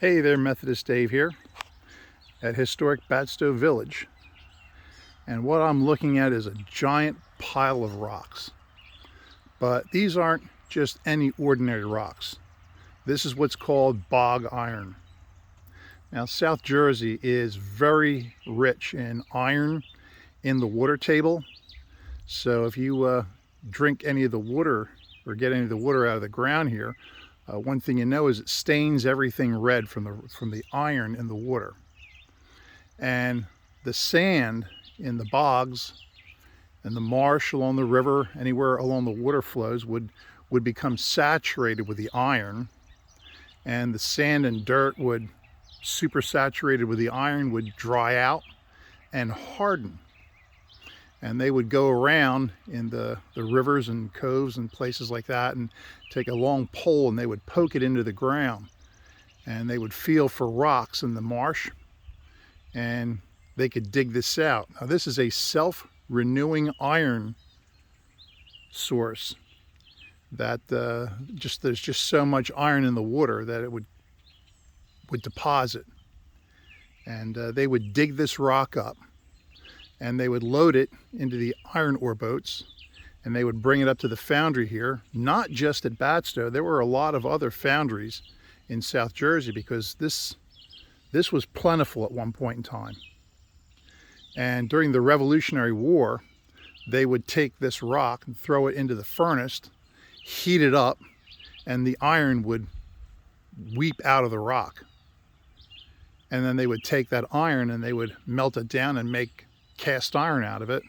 Hey there, Methodist Dave here at historic Batsto Village. And what I'm looking at is a giant pile of rocks. But these aren't just any ordinary rocks. This is what's called bog iron. Now, South Jersey is very rich in iron in the water table. So if you drink any of the water or get any of the water out of the ground here, one thing you know is it stains everything red from the iron in the water. And the sand in the bogs and the marsh along the river, anywhere along the water flows, would become saturated with the iron, and the sand and dirt would, super saturated with the iron, would dry out and harden. And they would go around in the rivers and coves and places like that and take a long pole and they would poke it into the ground. And they would feel for rocks in the marsh and they could dig this out. Now, this is a self-renewing iron source that there's just so much iron in the water that it would deposit. And they would dig this rock up, and they would load it into the iron ore boats, and they would bring it up to the foundry here, not just at Batsto. There were a lot of other foundries in South Jersey because this was plentiful at one point in time. And during the Revolutionary War, they would take this rock and throw it into the furnace, heat it up, and the iron would weep out of the rock. And then they would take that iron and they would melt it down and make cast iron out of it.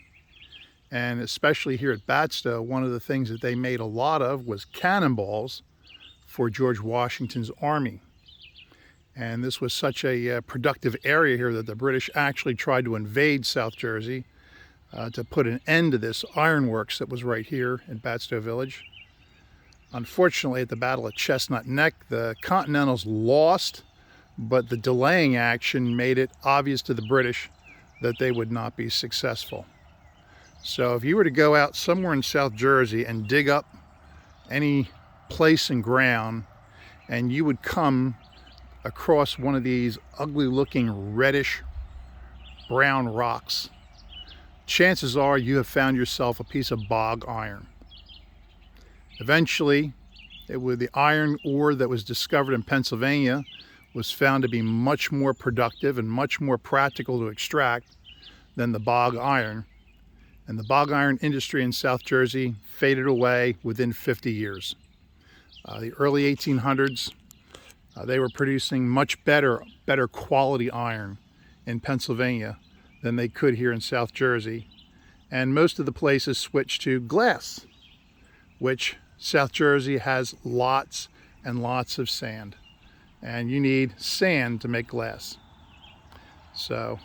And especially here at Batsto, one of the things that they made a lot of was cannonballs for George Washington's army. And this was such a productive area here that the British actually tried to invade South Jersey to put an end to this ironworks that was right here in Batsto Village. Unfortunately, at the Battle of Chestnut Neck, the Continentals lost, but the delaying action made it obvious to the British that they would not be successful. So if you were to go out somewhere in South Jersey and dig up any place in ground, and you would come across one of these ugly looking reddish brown rocks, chances are you have found yourself a piece of bog iron. Eventually, the iron ore that was discovered in Pennsylvania was found to be much more productive and much more practical to extract than the bog iron. And the bog iron industry in South Jersey faded away within 50 years. The early 1800s, they were producing much better quality iron in Pennsylvania than they could here in South Jersey. And most of the places switched to glass, which South Jersey has lots and lots of sand. And you need sand to make glass. So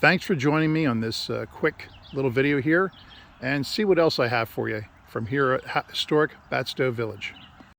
thanks for joining me on this quick little video here, and see what else I have for you from here at historic Batsto Village.